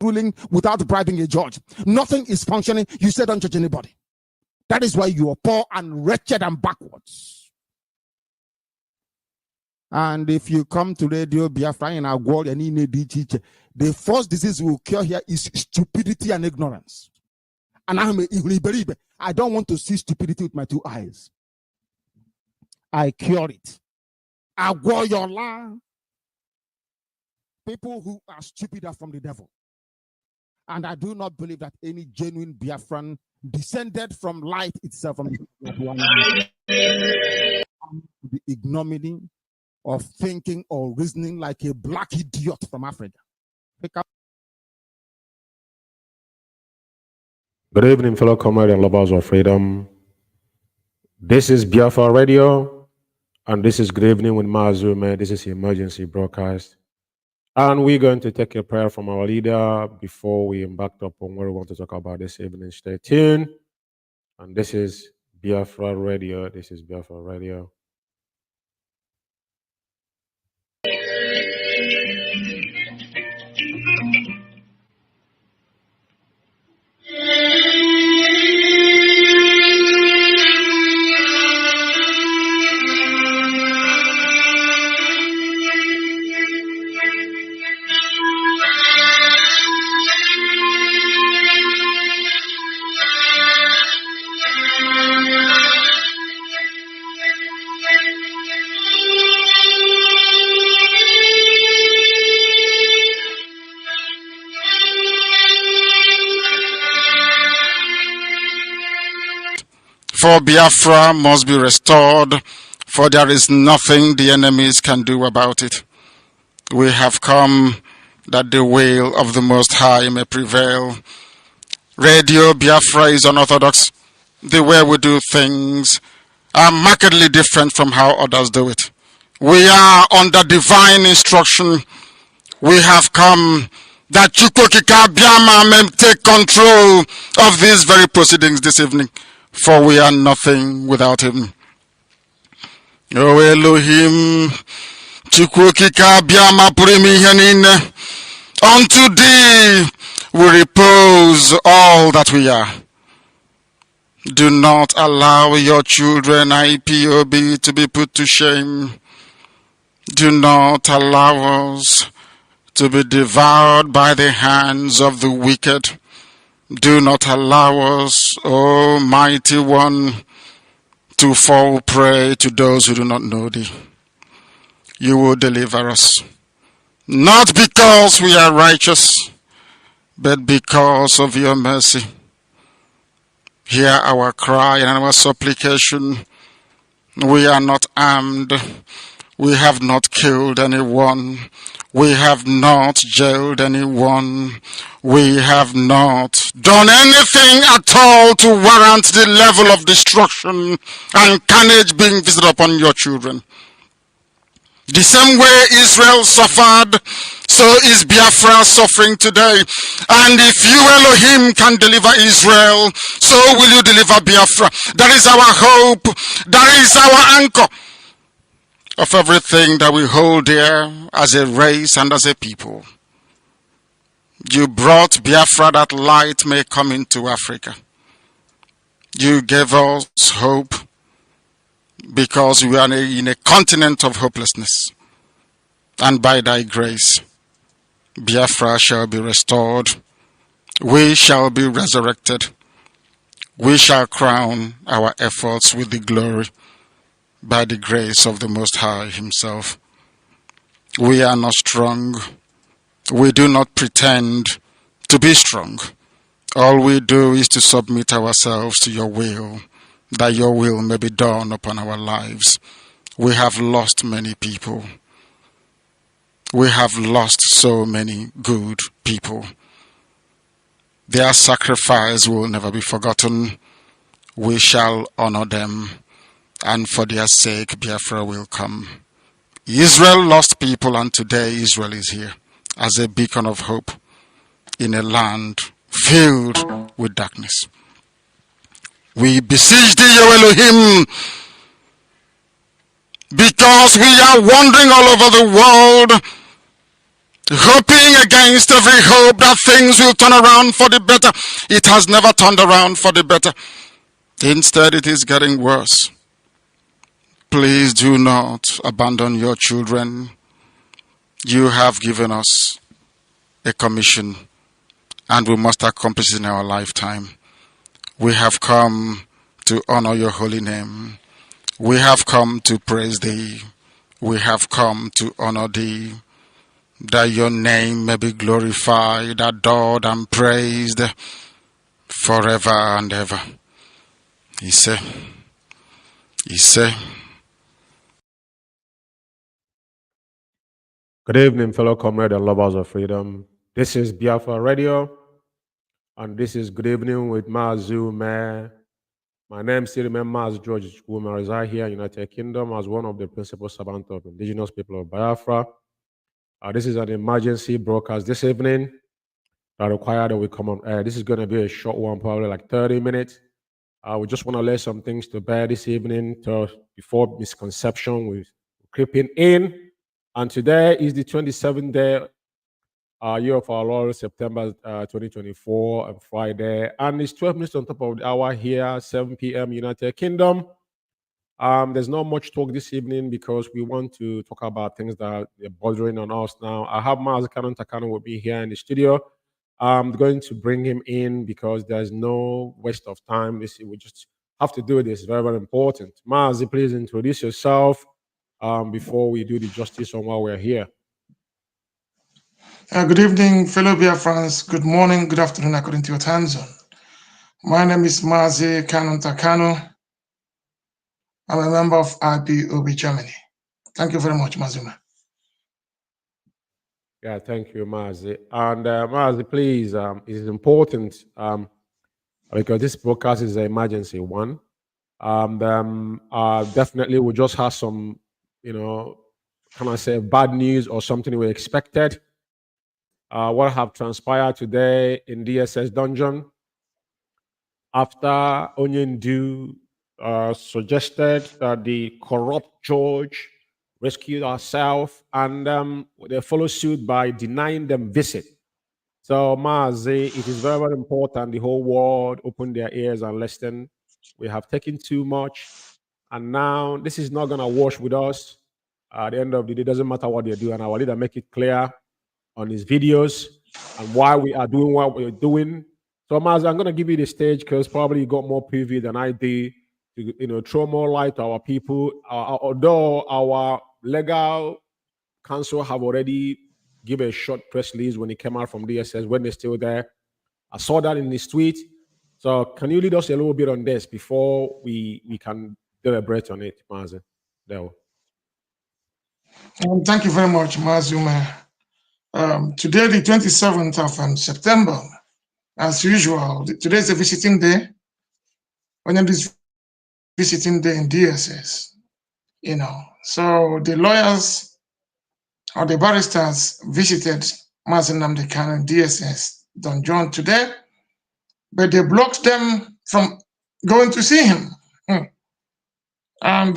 ruling without bribing a judge. Nothing is functioning. You say don't judge anybody. That is why you are poor and wretched and backwards. And if you come to Radio Biafra in our world and in the first disease we will cure here is stupidity and ignorance. And I don't want to see stupidity with my two eyes. I cure it. I war your land. People who are stupid are from the devil. And I do not believe that any genuine Biafran descended from light itself, from the ignominy of thinking or reasoning like a black idiot from Africa. Good evening, fellow comrades and lovers of freedom. This is Biafra Radio, and this is Good Evening with Mazi, Umeh. This is the emergency broadcast. And we're going to take a prayer from our leader before we embark upon what we want to talk about this evening. Stay tuned. And this is Biafra Radio. This is Biafra Radio. For Biafra must be restored, for there is nothing the enemies can do about it. We have come that the will of the Most High may prevail. Radio Biafra is unorthodox. The way we do things are markedly different from how others do it. We are under divine instruction. We have come that Chukwokika Biama may take control of these very proceedings this evening. For we are nothing without him. O Elohim, Chukwokika Biama Purimi Henine, unto thee we repose all that we are. Do not allow your children IPOB to be put to shame. Do not allow us to be devoured by the hands of the wicked. Do not allow us, O mighty one, to fall prey to those who do not know thee. You will deliver us, not because we are righteous, but because of your mercy. Hear our cry and our supplication. We are not armed. We have not killed anyone. We have not jailed anyone. We have not done anything at all to warrant the level of destruction and carnage being visited upon your children. The same way Israel suffered, so is Biafra suffering today. And if you, Elohim, can deliver Israel, so will you deliver Biafra. That is our hope. That is our anchor of everything that we hold dear as a race and as a people. You brought Biafra that light may come into Africa. You gave us hope because we are in a continent of hopelessness. And by thy grace, Biafra shall be restored. We shall be resurrected. We shall crown our efforts with the glory by the grace of the Most High himself. We are not strong. We do not pretend to be strong. All we do is to submit ourselves to your will, that your will may be done upon our lives. We have lost many people. We have lost so many good people. Their sacrifice will never be forgotten. We shall honor them, and for their sake Biafra will come. Israel lost people, and today Israel is here as a beacon of hope in a land filled with darkness. We beseech thee, O Elohim, because we are wandering all over the world hoping against every hope that things will turn around for the better. It has never turned around for the better. Instead, it is getting worse. Please do not abandon your children. You have given us a commission, and we must accomplish it in our lifetime. We have come to honor your holy name. We have come to praise thee. We have come to honor thee, that your name may be glorified, adored, and praised forever and ever. Ise. Good evening, fellow comrades and lovers of freedom. This is Biafra Radio, and this is Good Evening with Mazi, Umeh. My name still remains Mazi George Umeh. I reside here in the United Kingdom as one of the principal servants of indigenous people of Biafra. This is an emergency broadcast this evening that required that we come on air. This is going to be a short one, probably like 30 minutes. We just want to lay some things to bear this evening before misconception was creeping in. And today is the 27th day year of our Lord, September 2024, and Friday. And it's 12 minutes on top of the hour here, 7 p.m. United Kingdom. There's not much talk this evening because we want to talk about things that are bothering on us now. I have Mazi Takano with me here in the studio. I'm going to bring him in because there's no waste of time. We just have to do this. It's very, very important. Mazi, please introduce yourself before we do the justice on why we're here. Good evening, fellow Biafrans. Good morning, good afternoon, according to your time zone. My name is Mazi Takano. I'm a member of IPOB Germany. Thank you very much, Mazuma. Yeah, thank you, Mazi. And Mazi, please, it is important because this broadcast is an emergency one. Definitely, we just have some, can I say, bad news or something we expected. What have transpired today in DSS dungeon after ONYENDU'S suggested that the corrupt George rescued ourselves, and they follow suit by denying them visit. So, Mazi, it is very, very important the whole world open their ears and listen. We have taken too much, and now this is not going to wash with us. At the end of the day, it doesn't matter what they do, and our leader make it clear on his videos and why we are doing what we're doing. So, Mazi, I'm going to give you the stage because probably you got more preview than I did to throw more light to our people. Although our legal counsel have already given a short press release when it came out from DSS when they're still there. I saw that in his tweet. So can you lead us a little bit on this before we can deliberate on it, Mazi? Thank you very much, Mazuma. Today, the 27th of September, as usual, today is a visiting day. ONYENDU'S visiting day in DSS, So the lawyers or the barristers visited Mazi Nnamdi Kanu in DSS dungeon today, but they blocked them from going to see him. And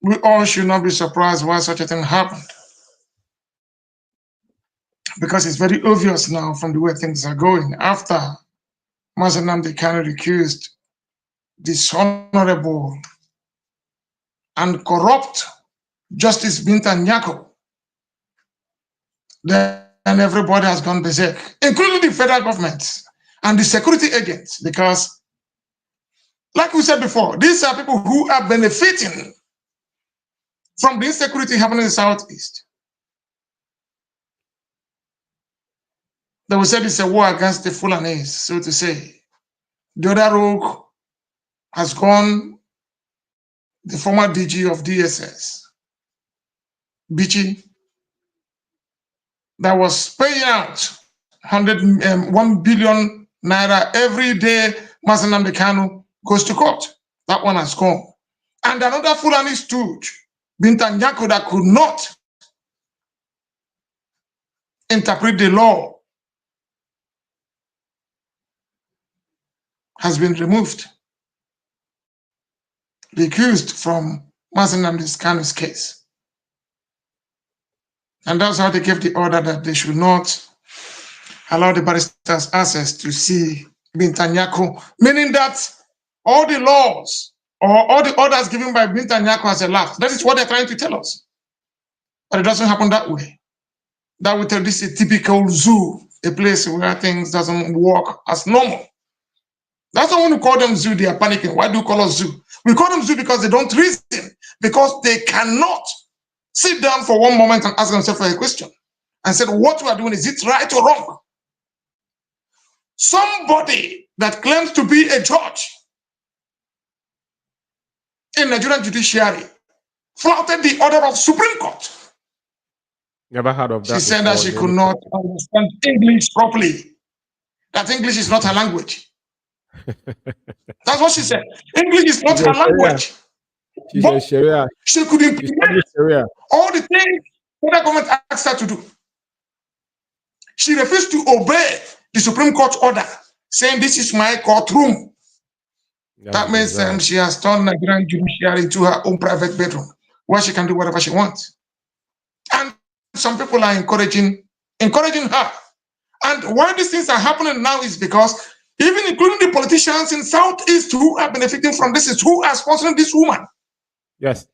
we all should not be surprised why such a thing happened, because it's very obvious now from the way things are going. After Mazi Nnamdi Kanu recused dishonorable and corrupt Justice Binta Nyako, then everybody has gone berserk, including the federal government and the security agents, because, like we said before, these are people who are benefiting from the insecurity happening in the Southeast. They will say it's a war against the Fulanis, so to say. The other rogue has gone, the former DG of DSS, Bichi, that was paying out 1 billion naira every day Mazi Nnamdi Kanu goes to court. That one has gone. And another Fulani stooge, Binta Nyako, that could not interpret the law, has been removed, recused from Mazi Nnamdi Kanu's case. And that's how they gave the order that they should not allow the barristers access to see Binta Nyako, meaning that all the laws or all the orders given by Binta Nyako has elapsed. That is what they're trying to tell us. But it doesn't happen that way. That would tell this is a typical zoo, a place where things doesn't work as normal. That's why when we call them zoo, they are panicking. Why do you call us zoo? We call them zoo because they don't reason, because they cannot sit down for one moment and ask themselves a question and say, what we are doing, is it right or wrong? Somebody that claims to be a judge in Nigerian judiciary flouted the order of Supreme Court. Never heard of that. She said that she could not understand English properly, that English is not her language. That's what she said. English is not her language. She said Sharia. She could implement all the things the government asked her to do. She refused to obey the Supreme Court order, saying this is my courtroom. That means she has turned Nigerian judiciary into her own private bedroom, where she can do whatever she wants. And some people are encouraging her. And why these things are happening now is because even including the politicians in Southeast who are benefiting from this, is who are sponsoring this woman. Yes.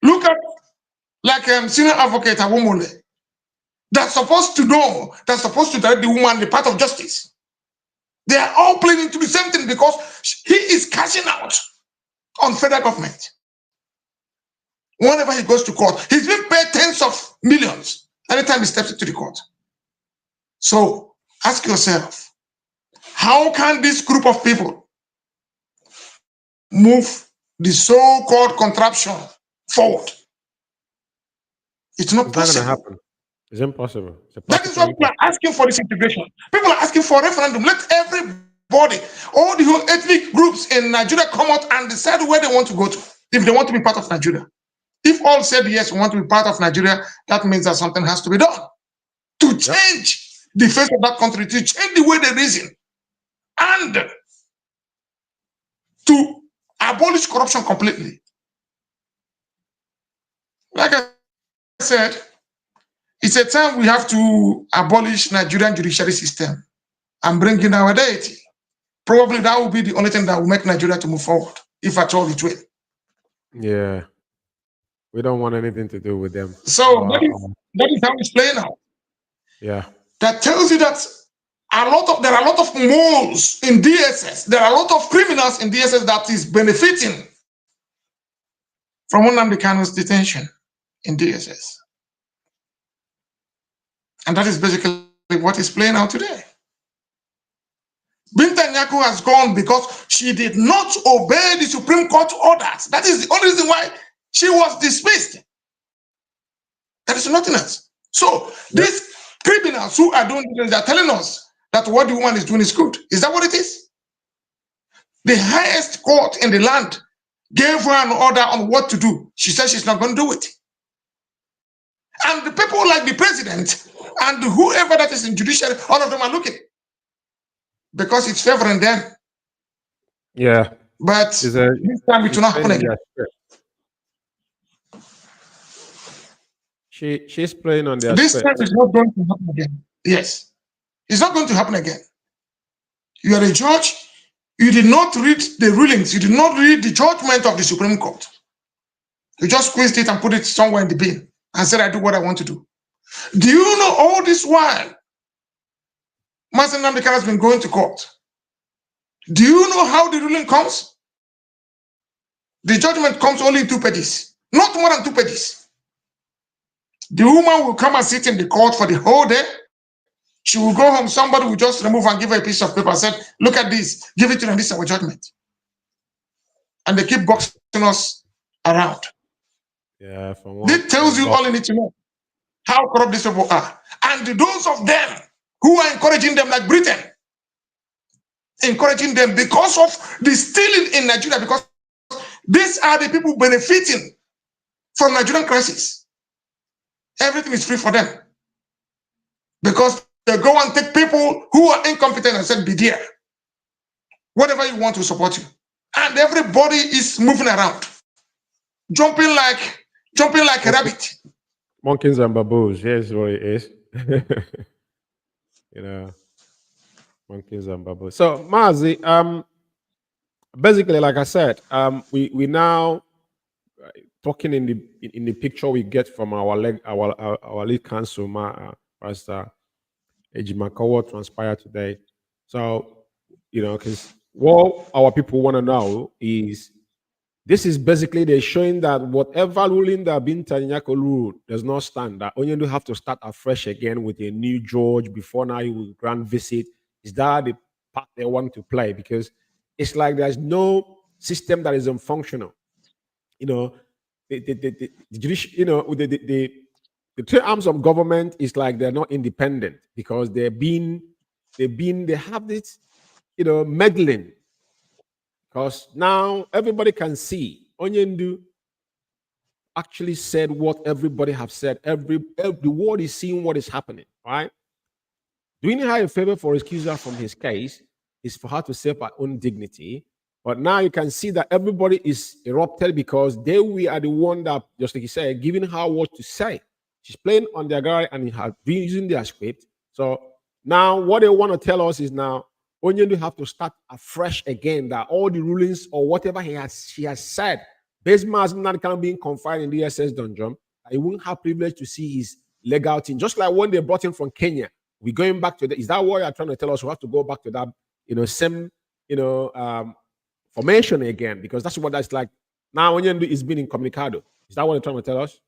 Look at like senior advocate Awomole, that's supposed to know, that's supposed to direct the woman the path of justice. They are all playing into the same thing because he is cashing out on federal government. Whenever he goes to court, he's been paid tens of millions anytime he steps into the court. So ask yourself, how can this group of people move the so-called contraption forward? It's not possible. Not going to happen. It's impossible. That is why people are asking for this integration. People are asking for a referendum. Let everybody, all the whole ethnic groups in Nigeria come out and decide where they want to go to, if they want to be part of Nigeria. If all said yes, we want to be part of Nigeria, that means that something has to be done to change the face of that country, to change the way they reason, and to abolish corruption completely. Like I said, it's a time we have to abolish Nigerian judiciary system and bring in our deity. Probably that will be the only thing that will make Nigeria to move forward, if at all it will. Yeah. We don't want anything to do with them. So that is how it's playing out. Yeah. That tells you that there are a lot of moles in DSS. There are a lot of criminals in DSS that is benefiting from Nnamdi Kanu's detention in DSS. And that is basically what is playing out today. Binta Nyako has gone because she did not obey the Supreme Court orders. That is the only reason why she was dismissed. There is nothing else. So these criminals who are doing this, they are telling us that what the woman is doing is good. Is that what it is? The highest court in the land gave her an order on what to do. She said she's not going to do it. And the people like the president and whoever that is in judiciary, all of them are looking because it's favoring them. Yeah. But this time it will not happen again. She's playing on their This time it's not going to happen again. Yes. It's not going to happen again. You are a judge. You did not read the rulings. You did not read the judgment of the Supreme Court. You just squeezed it and put it somewhere in the bin and said, I do what I want to do. Do you know all this while Mazi Nnamdi Kanu has been going to court? Do you know how the ruling comes? The judgment comes only in 2 pages, not more than 2 pages. The woman will come and sit in the court for the whole day. She will go home. Somebody will just remove and give her a piece of paper and say, look at this, give it to them, this is our judgment. And they keep boxing us around. Yeah, This tells you all you need to know. How corrupt these people are. And those of them who are encouraging them, like Britain, encouraging them because of the stealing in Nigeria, because these are the people benefiting from Nigerian crisis. Everything is free for them. Because they go and take people who are incompetent and say, be there. Whatever you want to support you. And everybody is moving around. Jumping like a rabbit. Monkeys and baboons. Here's what it is. You know, monkeys and baboons. So, Mazi, basically, like I said, we now talking in the picture we get from our lead counsel, Pastor Ejimaka, what transpired today. So, because what our people want to know is this is basically they're showing that whatever ruling that Bintanyako ruled does not stand. That Onyendu have to start afresh again with a new judge before now he will grant visit. Is that the part they want to play? Because it's like there's no system that is unfunctional. The judicial, the three arms of government is like they're not independent because they have this, meddling. Because now everybody can see Onyendu actually said what everybody have said. Every world is seeing what is happening, right? Doing her a favor for excuser from his case is for her to save her own dignity. But now you can see that everybody is erupted because we are the one that, just like you said, giving her what to say. She's playing on their guy and has been using their script. So now what they want to tell us is now Onyendu have to start afresh again, that all the rulings or whatever she has said, based on not kind of being confined in the SS dungeon, he won't have privilege to see his legal team. Just like when they brought him from Kenya, we're going back to that. Is that what you're trying to tell us? We have to go back to that, same, formation again, because that's what that's like. Now Onyendu is being incommunicado. Is that what you're trying to tell us?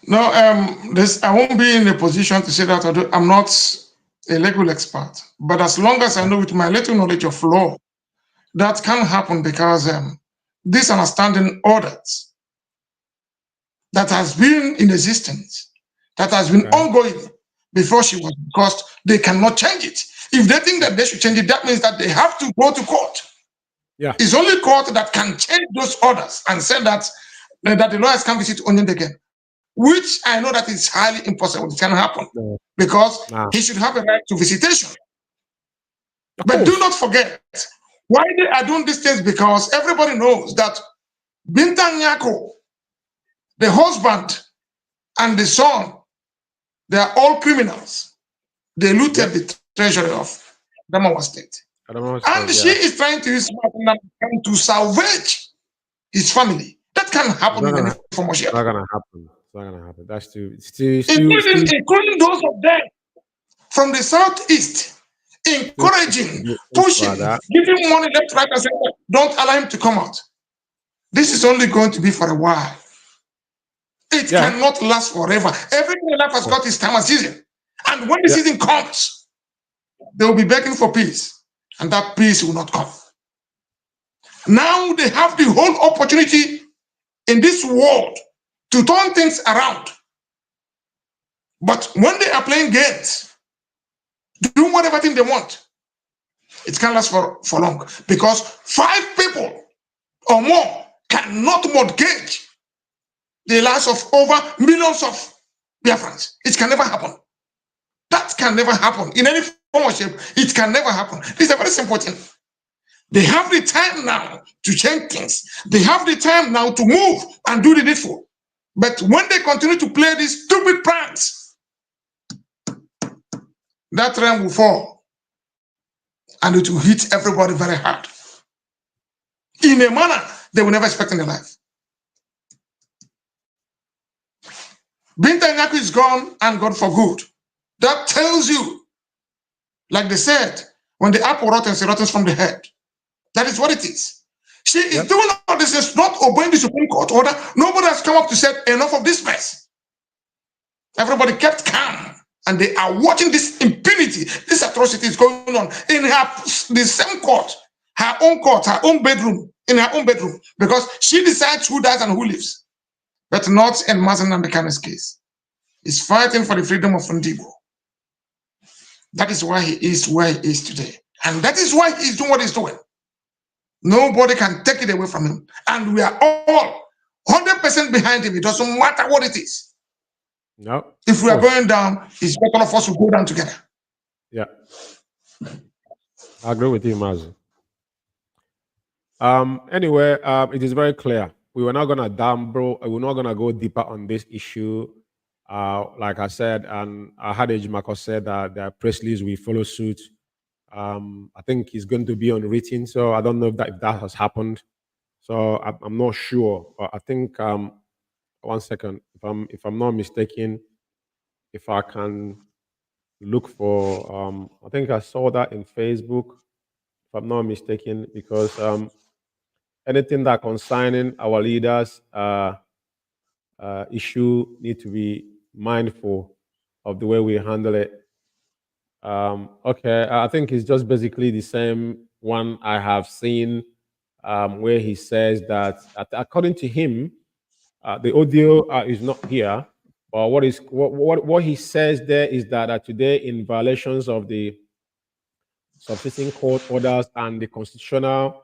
No, I won't be in a position to say that. I'm not a legal expert, but as long as I know with my little knowledge of law, that can happen because this understanding audit that has been in existence, that has been ongoing before she was because they cannot change it. If they think that they should change it, that means that they have to go to court. Yeah, it's only court that can change those orders and say that the lawyers can visit Onyendu again, which I know that is highly impossible. It can happen because he should have a right to visitation. But do not forget why they are doing these things, because everybody knows that Bintan Nyako, the husband and the son, they are all criminals. They looted the treasury of Adamawa State. And she is trying to use to salvage his family. That can happen in any form of shape. It's not gonna happen. It's not gonna happen. That's including those of them from the southeast, encouraging, pushing, giving money left, right, and center. Don't allow him to come out. This is only going to be for a while. It cannot last forever. Everything in life has got its time and season. And when the season comes, they will be begging for peace. And that peace will not come. Now they have the whole opportunity in this world to turn things around. But when they are playing games, doing whatever thing they want, it can't last for long. Because 5 people or more cannot mortgage the lives of over millions of Biafrans. It can never happen. That can never happen. In any form or shape, it can never happen. This is a very simple thing. They have the time now to change things. They have the time now to move and do the needful. But when they continue to play these stupid pranks, that rain will fall. And it will hit everybody very hard. In a manner they will never expect in their life. Binta Nyako is gone and gone for good. That tells you, like they said, when the apple rottens, it rottens from the head. That is what it is. She is doing all this, is not obeying the Supreme Court order. Nobody has come up to say enough of this mess. Everybody kept calm, and they are watching this impunity, this atrocity is going on in the same court, her own bedroom, in her own bedroom, because she decides who dies and who lives. But not in Mazi and the case. He's fighting for the freedom of Ndibo. That is why he is where he is today. And that is why he's doing what he's doing. Nobody can take it away from him. And we are all 100% behind him. It doesn't matter what it is. No. If we are going down, it's better of us to go down together. Yeah. I agree with you, Mazi. Anyway, it is very clear. we were not gonna we're not gonna go deeper on this issue. Like I said, and I had Ejimako said that the press release will follow suit. I think it's going to be unwritten, so I don't know if that has happened. So I'm not sure, but I think 1 second, if I'm not mistaken, if I can look for, I think I saw that in Facebook, if I'm not mistaken, because anything that concerning our leaders issue need to be mindful of the way we handle it. Okay, I think it's just basically the same one I have seen, where he says that according to him, the audio is not here, but what he says there is that today, in violations of the subsisting court orders and the constitutional,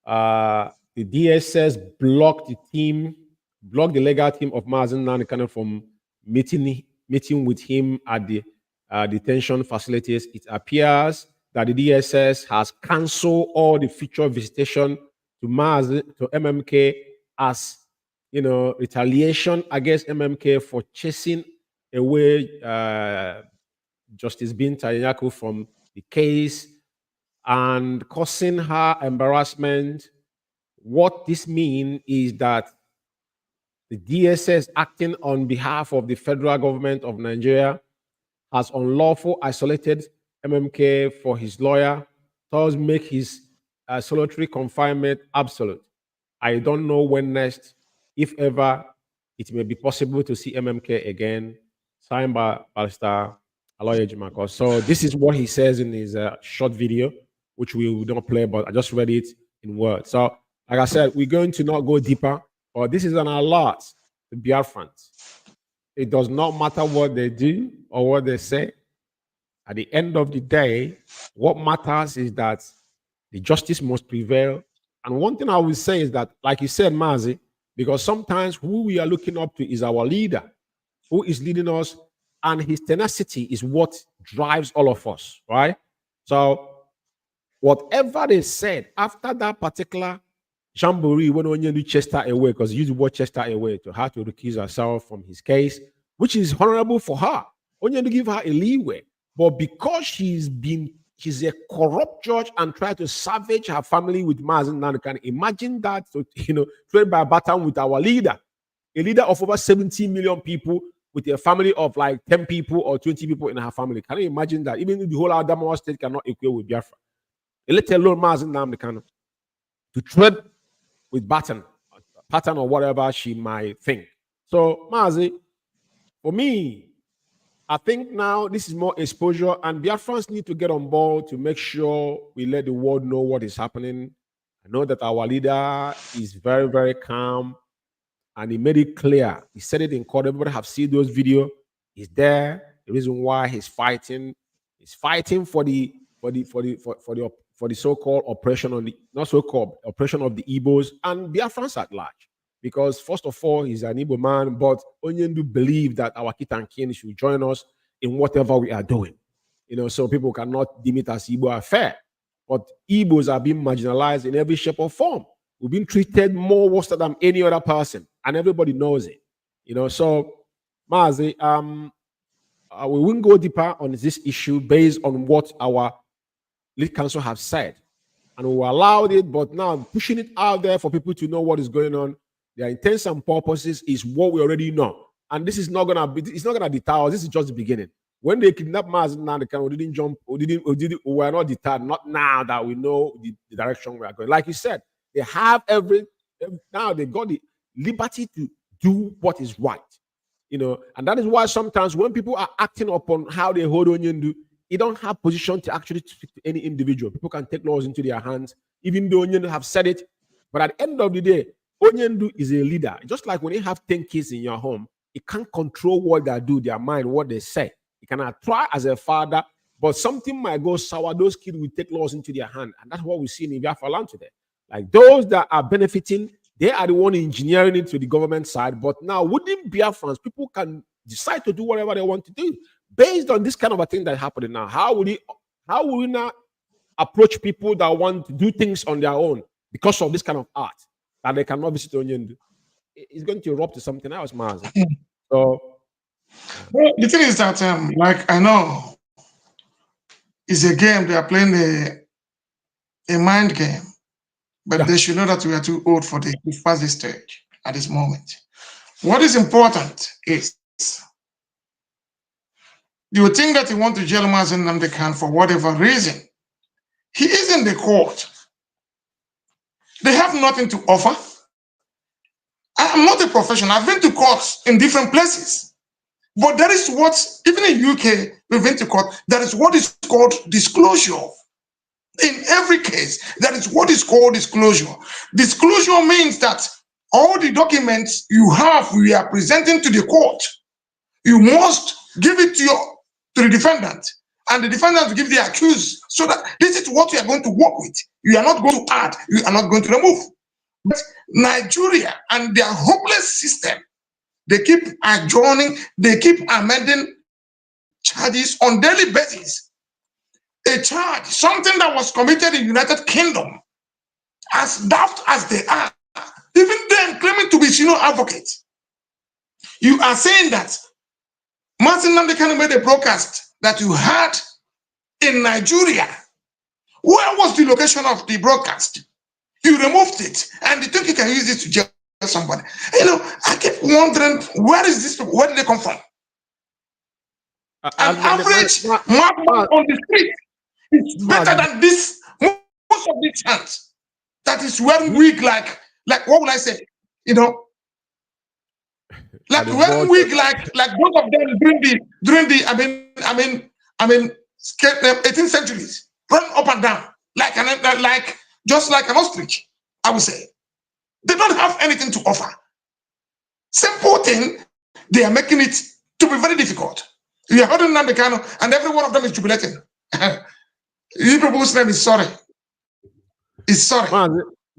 the DSS blocked the legal team of Mazi Nnamdi from meeting with him at the detention facilities. It appears that the DSS has cancelled all the future visitation to MMK as retaliation against MMK for chasing away Justice Binta Nyako from the case and causing her embarrassment. What this means is that the DSS, acting on behalf of the federal government of Nigeria, has unlawful isolated MMK for his lawyer, thus make his solitary confinement absolute. I don't know when next, if ever, it may be possible to see MMK again. Signed by Barrister Aloy Ejimako. So this is what he says in his short video, which we will not play, but I just read it in words. So, like I said, we're going to not go deeper, but this is an alert to Biafrans. It does not matter what they do or what they say. At the end of the day, what matters is that the justice must prevail. And one thing I will say is that, like you said, Mazi, because sometimes who we are looking up to is our leader, who is leading us, and his tenacity is what drives all of us, right? So whatever they said after that particular jamboree, when Onyendu chased her away, because he used the word chased her away to her to recuse herself from his case, which is honorable for her. Onyendu give her a leeway. But because she's a corrupt judge and tried to savage her family with Mazi Nnamdi, imagine that, trained by a baton with our leader, a leader of over 17 million people with a family of like 10 people or 20 people in her family. Can you imagine that? Even the whole Adamawa state cannot equate with Biafra. Let alone Mazi Nnamdi to tread with pattern or whatever she might think. So, Mazi, for me, I think now this is more exposure, and Biafrans need to get on board to make sure we let the world know what is happening. I know that our leader is very, very calm, and he made it clear. He said it in court. Everybody have seen those videos. He's there. The reason why he's fighting for the so-called oppression on the not so-called oppression of the Igbos and Biafrans at large. Because first of all, he's an Igbo man, but Onyendu believe that our kith and kin should join us in whatever we are doing. So people cannot deem it as Igbo affair. But Igbos are being marginalized in every shape or form. We've been treated more worse than any other person, and everybody knows it. So Mazi, we won't go deeper on this issue based on what our lead counsel have said, and we allowed it, but now pushing it out there for people to know what is going on. Their intents and purposes is what we already know, and this is not gonna deter us. This is just the beginning. When they kidnapped Mazi Nnamdi, we didn't jump, we were not deterred. Not now that we know the direction we are going. Like you said, they have now they got the liberty to do what is right, and that is why sometimes when people are acting upon how they hold Onyendu, you don't have position to actually speak to any individual. People can take laws into their hands, even though Onyendu have said it. But at the end of the day, Onyendu is a leader. Just like when you have 10 kids in your home, you can't control what they do, their mind, what they say. You cannot try as a father, but something might go sour. Those kids will take laws into their hand. And that's what we see in Biafra land today. Like those that are benefiting, they are the one engineering it to the government side. But now within Biafrans, people can decide to do whatever they want to do based on this kind of a thing that's happening now. How will we now approach people that want to do things on their own because of this kind of art? that they cannot visit Onyendu. It's going to erupt to something else, Mazi. So, well, the thing is that, like I know, it's a game. They are playing a mind game, but they should know that we are too old for the pass this stage at this moment. What is important is you would think that you want to jail Mazi Nnamdi Kanu for whatever reason. He is in the court. They have nothing to offer. I'm not a professional. I've been to courts in different places. But there is what, even in UK, we've been to court, there is what is called disclosure. In every case, there is what is called disclosure. Disclosure means that all the documents you have, we are presenting to the court. You must give it to the defendant, and the defendant will give the accused, so that this is what you are going to work with. You are not going to add, you are not going to remove. But Nigeria and their hopeless system, they keep adjourning, they keep amending charges on daily basis. A charge, something that was committed in United Kingdom, as daft as they are, even then claiming to be senior advocate. You are saying that Mazi Nnamdi Kanu made a broadcast that you had in Nigeria. Where was the location of the broadcast? You removed it, and you think you can use it to jail somebody. You know, I keep wondering, where is this? Where did they come from? An average madman on the street is better than this. Most of these hands that is wearing wig, like what would I say? You know, like wearing wig, like both of them during the I mean 18th centuries, run up and down like just like an ostrich. I would say they don't have anything to offer. Simple thing, they are making it to be very difficult. You are holding Nnamdi Kanu, and every one of them is jubilating. You people's name is sorry. It's sorry.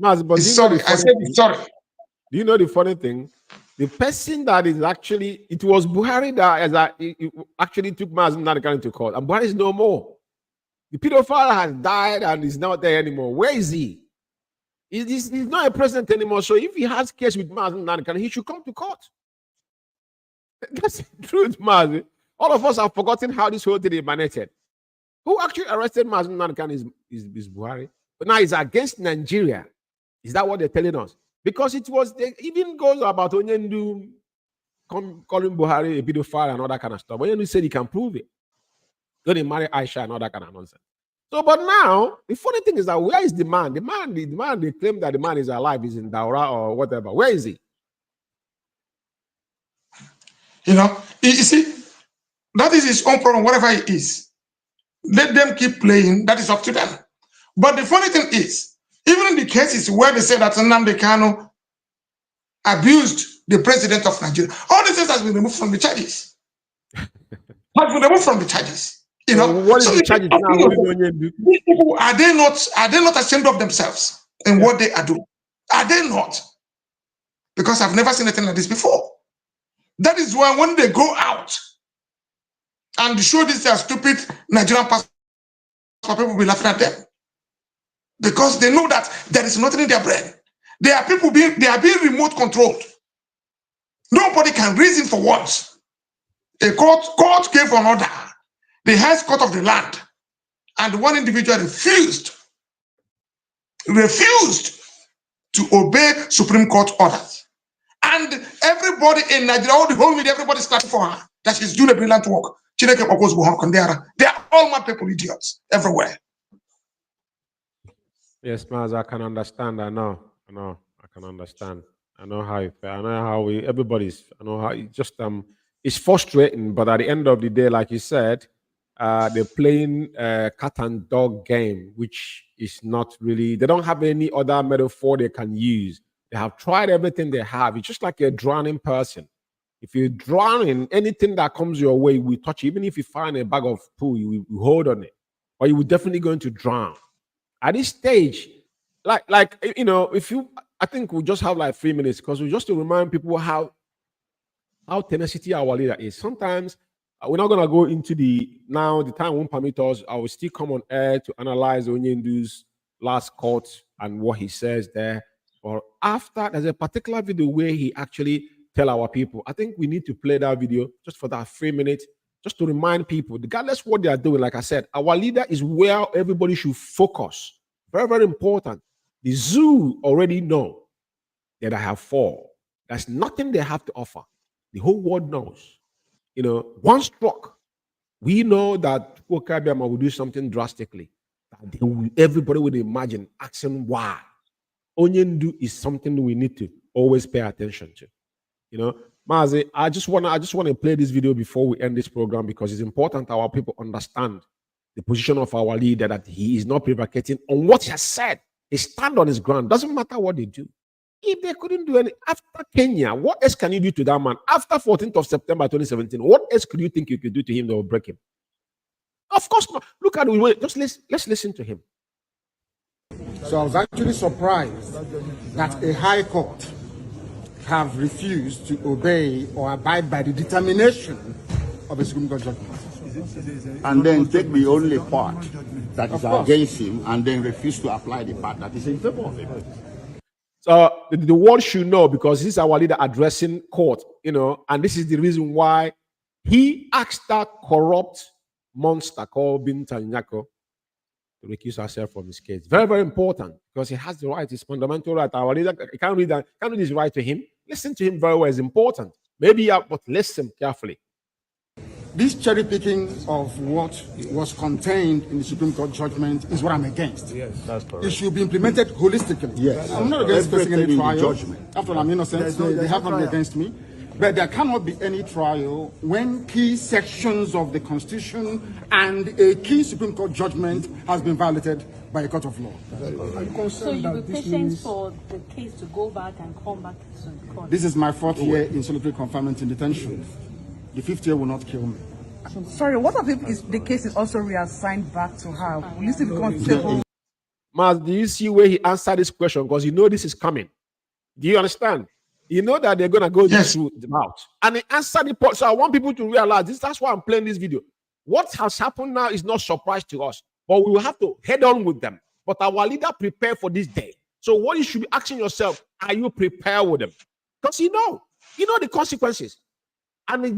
Mazi, but it's sorry. I said it's sorry. Do you know the funny thing? The person that is actually, it was Buhari that actually took Mazi Nnamdi Kanu to court, and Buhari is no more. The pedophile has died and is not there anymore. Where is he? He's not a president anymore. So if he has case with Mazi Nnamdi Kanu, he should come to court. That's the truth, Mazi. All of us have forgotten how this whole thing emanated. Who actually arrested Mazi Nnamdi Kanu is Buhari. But now it's against Nigeria. Is that what they're telling us? Because it was, they even goes about Onyendu calling Buhari a pedophile and all that kind of stuff. Onyendu said he can prove it. Then he marry Aisha and all that kind of nonsense. So, but now, the funny thing is that where is the man? The man, they claim that the man is alive, is in Daura or whatever. Where is he? You know, you see, that is his own problem, whatever it is. Let them keep playing, that is up to them. But the funny thing is, even in the cases where they say that Nnamdi Kanu abused the president of Nigeria, all these things has been removed from the charges. Has been removed from the charges. You know, what is the charges now? These people, are they not ashamed of themselves in what they are doing? Are they not? Because I've never seen anything like this before. That is why when they go out and show this their stupid Nigerian passport, people will be laughing at them. Because they know that there is nothing in their brain. They are being remote controlled. Nobody can reason for once. A court gave an order, the highest court of the land, and one individual refused to obey Supreme Court orders. And everybody in Nigeria, all the whole media, everybody's clapping for her that she's doing a brilliant work. They are all my people idiots everywhere. Yes, Maz, I can understand. I can understand. I know how it, I know how I know how it just it's frustrating, but at the end of the day, like you said, they're playing a cat and dog game, which is not really, they don't have any other metaphor they can use. They have tried everything they have. It's just like a drowning person. If you're drowning, anything that comes your way, we touch. Even if you find a bag of poo, you hold on it, or you will definitely going to drown. At this stage, like you know, I think we just have like 3 minutes because we just to remind people how tenacity our leader is. Sometimes we're not gonna go into the time won't permit us. I will still come on air to analyze ONYENDU'S last court and what he says there. Or after, there's a particular video where he actually tell our people. I think we need to play that video just for that 3 minutes, just to remind people, regardless what they are doing. Like I said, our leader is where everybody should focus. Very, very important. The zoo already know that I have 4. There's nothing they have to offer. The whole world knows. You know, one stroke, we know that Okabiama will do something drastically. Everybody would imagine asking why. ONYENDU'S is something we need to always pay attention to. You know, Mazi, I just want to play this video before we end this program, because it's important our people understand the position of our leader, that he is not prevaricating on what he has said. He stand on his ground. Doesn't matter what they do. If they couldn't do any after Kenya, what else can you do to that man? After 14th of September 2017, what else could you think you could do to him that will break him? Of course not. Look at it. Just let's listen to him. So I was actually surprised that a high court have refused to obey or abide by the determination of a Supreme Court judgment. And then take the only part that is against him and then refuse to apply the part that is in favor of him. So the world should know, because this is our leader addressing court, you know, and this is the reason why he asked that corrupt monster called Binta Nyako to recuse herself from his case. Very, very important, because he has the right, his fundamental right. Our leader can't read his right to him. Listen to him very well is important. Maybe, but listen carefully. This cherry picking of what was contained in the Supreme Court judgment is what I'm against. Yes, that's correct. It should be implemented holistically. Yes. I'm not against facing any trial. Judgment. After all, I'm innocent, so they have not been against me. But there cannot be any trial when key sections of the Constitution and a key Supreme Court judgment has been violated by a court of law. So you'll be patient for the case to go back and come back to the court? This is my 4th year in solitary confinement in detention. The 5th year will not kill me. Sorry, what if the case is also reassigned back to her? Will you still be comfortable? Maz, do you see where he answered this question? Because you know this is coming. Do you understand? You know that they're going to go this route. And he answered the point. So I want people to realize this. That's why I'm playing this video. What has happened now is not a surprise to us, but we will have to head on with them. But our leader prepared for this day. So what you should be asking yourself, are you prepared with them? Because you know the consequences. And he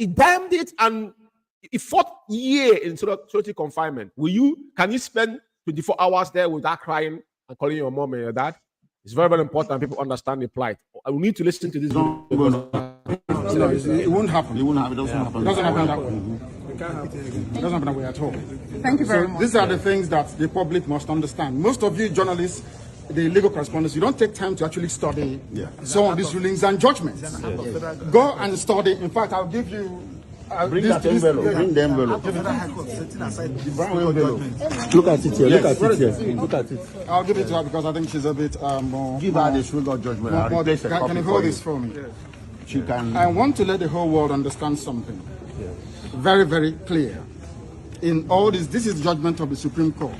damned it, and he 4th year in solitary confinement. Can you spend 24 hours there without crying and calling your mom and your dad? It's very, very important people understand the plight. I will need to listen to this. It won't happen. It won't happen. It doesn't happen. It doesn't happen that way. It doesn't happen that way at all. Thank you very much. These are the things that the public must understand. Most of you journalists, the legal correspondents, you don't take time to actually study some of these rulings and judgments. Go and study. In fact, I'll give you. Bring that envelope. Bring the envelope. Look at it here. Look at it here. Look at it. I'll give it to her because I think she's a bit more. Give her the Supreme Court judgment. Can you hold this for me? She can. I want to let the whole world understand something. Very, very clear. In all this is judgment of the Supreme Court.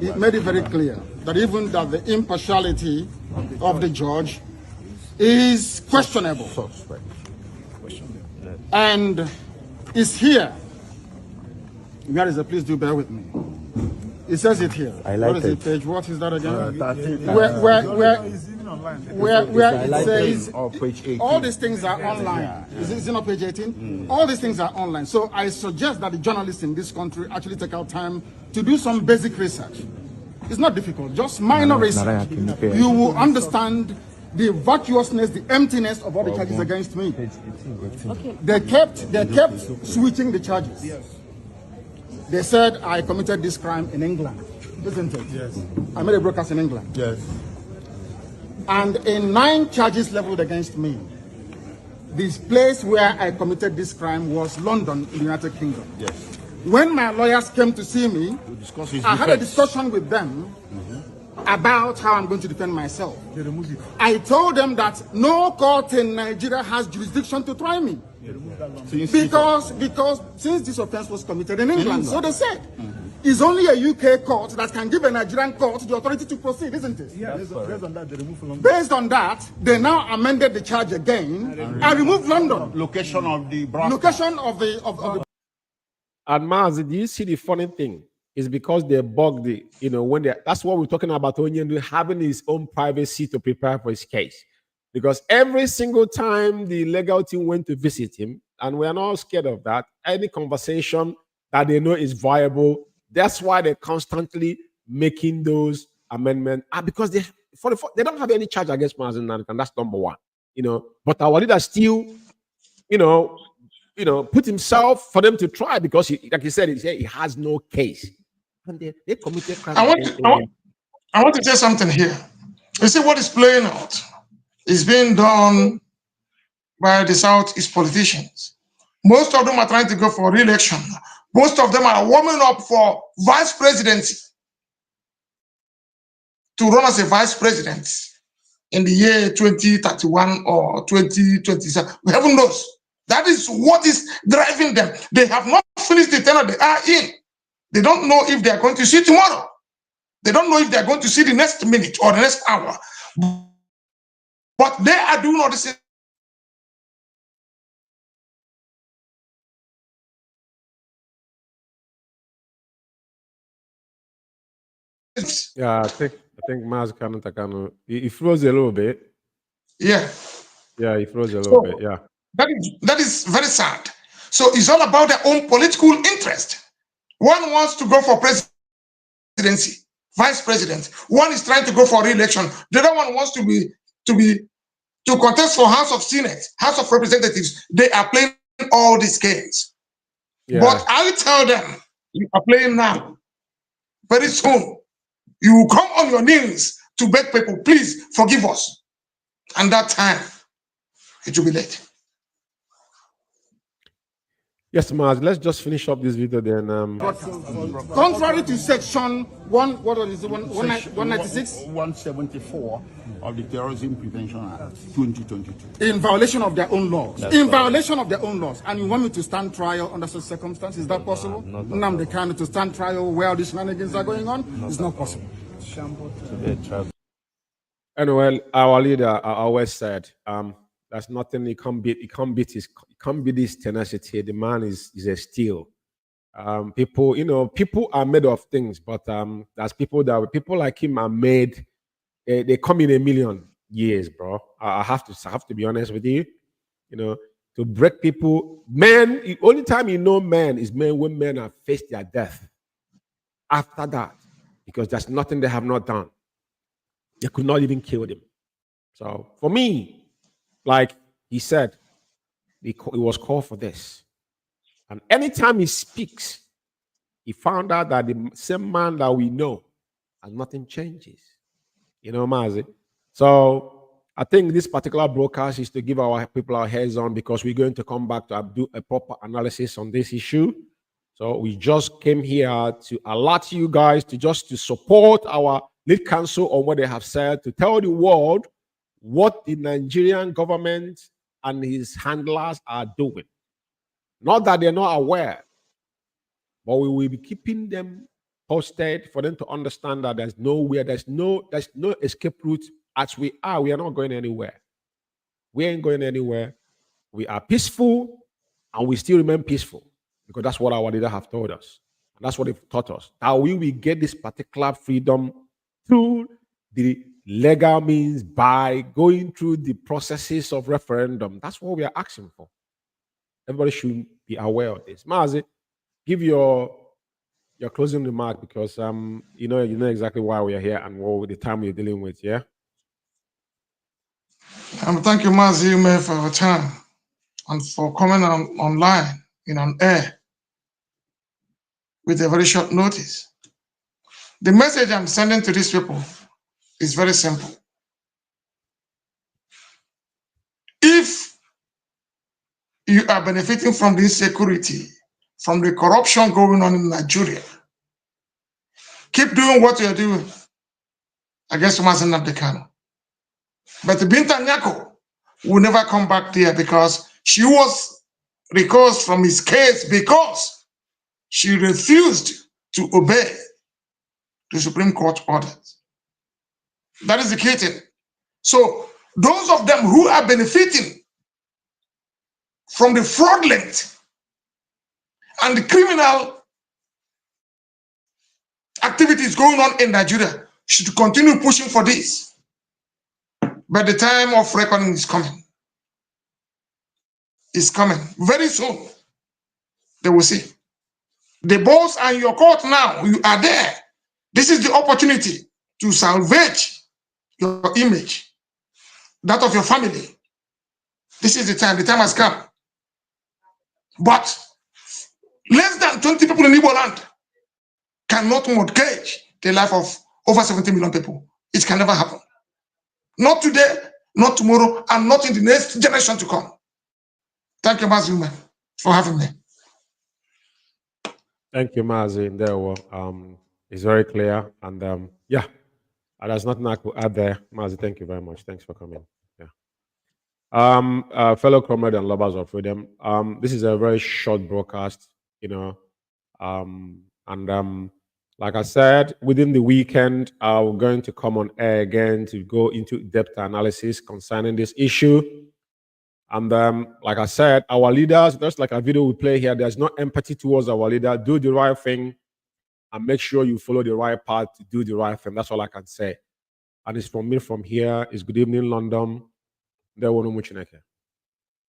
It made it very clear that even that the impartiality of the judge is questionable. And is here. Where is it? Please do bear with me. It says it here. I like what is it. Page? What is that again? Where it says page 18. all these things are online. Is it not page 18? All these things are online. So I suggest that the journalists in this country actually take out time to do some basic research. It's not difficult, just minor research. You will understand the virtuousness, the emptiness of all the charges against me. Okay. They kept switching the charges. They said I committed this crime in England, isn't it? Yes. I made a broadcast in England. Yes. And in 9 charges leveled against me, this place where I committed this crime was London, in the United Kingdom. Yes. When my lawyers came to see me, I had a discussion with them about how I'm going to defend myself. I told them that no court in Nigeria has jurisdiction to try me. Because since this offense was committed in England, so they said, it's only a UK court that can give a Nigerian court the authority to proceed, isn't it? Yeah, based on that, they removed London. Based on that, they now amended the charge again and removed London. Location of the broadcast. Location of the. And Mazi, do you see the funny thing? is because they bugged the, when they, that's what we're talking about, Onyendu having his own privacy to prepare for his case. Because every single time the legal team went to visit him, and we are not scared of that, any conversation that they know is viable, that's why they're constantly making those amendments. Because they don't have any charge against Mazi, and that's number one. But our leader still, put himself for them to try because he, like he said, he has no case. And they committed crime. I want to say something here. You see what is playing out is being done by the Southeast politicians. Most of them are trying to go for re-election. Most of them are warming up for vice presidency, to run as a vice president in the year 2031 or 2027. Heaven knows. That is what is driving them. They have not finished the tenure they are in. They don't know if they are going to see tomorrow. They don't know if they are going to see the next minute or the next hour. But they are doing all this. Yeah, I think Maz Takano, he froze a little bit. Yeah. Yeah, he froze a little bit. Yeah. That is very sad. So it's all about their own political interest. One wants to go for presidency, vice president. One is trying to go for re-election. The other one wants to contest for House of Senate, House of Representatives. They are playing all these games. Yeah. But I tell them, you are playing now. Very soon, you will come on your knees to beg people, please forgive us. And that time, it will be late. Yes, Maz, let's just finish up this video then. Contrary to section 196? 174 of the Terrorism Prevention Act 2022. In violation of their own laws. Violation of their own laws. And you want me to stand trial under such circumstances? Is that possible? Nnamdi Kanu to stand trial where all these shenanigans are going on? It's not possible. Anyway, our leader always said, there's nothing he can't beat. He can't beat his tenacity. The man is a steel. People are made of things, but there's people like him are made. They come in a million years, bro. I have to be honest with you. To break people, men. The only time men is when men have faced their death. After that, because there's nothing they have not done. They could not even kill them. So for me, like he said, he was called for this. And anytime he speaks, he found out that the same man that we know, and nothing changes. Mazi. So I think this particular broadcast is to give our people our heads on, because we're going to come back to do a proper analysis on this issue. So we just came here to alert you guys to support our lead counsel on what they have said, to tell the world what the Nigerian government and his handlers are doing. Not that they're not aware, but we will be keeping them posted for them to understand that there's no escape route. As we are not going anywhere. We ain't going anywhere. We are peaceful, and we still remain peaceful, because that's what our leader have told us. And that's what they've taught us. That we will get this particular freedom through the legal means, by going through the processes of referendum. That's what we are asking for. Everybody should be aware of this. Mazi, give your closing remark, because you know exactly why we are here and what the time we're dealing with. Yeah. Thank you, Mazi, Umeh, for your time and for coming online on air with a very short notice. The message I'm sending to these people is very simple. If you are benefiting from the insecurity, from the corruption going on in Nigeria, keep doing what you're doing against Mazi Nnamdi Kanu. But Binta Nyako will never come back there, because she was recused from his case because she refused to obey the Supreme Court orders. That is the key thing. So those of them who are benefiting from the fraudulent and the criminal activities going on in Nigeria should continue pushing for this. But the time of reckoning is coming. It's coming. Very soon, they will see. The balls are in your court now. You are there. This is the opportunity to salvage your image, that of your family. This is the time. The time has come. But less than 20 people in Igbo land cannot mortgage the life of over 70 million people. It can never happen. Not today, not tomorrow, and not in the next generation to come. Thank you, Mazzi, for having me. Thank you, Mazi. There it's very clear. And yeah, there's nothing I could add there. Mazi, thank you very much. Thanks for coming. Yeah. Fellow comrades and lovers of freedom, this is a very short broadcast, and like I said, within the weekend, we're going to come on air again to go into depth analysis concerning this issue. And like I said, our leaders, just like a video we play here, there's no empathy towards our leader. Do the right thing and make sure you follow the right path to do the right thing. That's all I can say. And it's from me from here. It's good evening, London. There won't much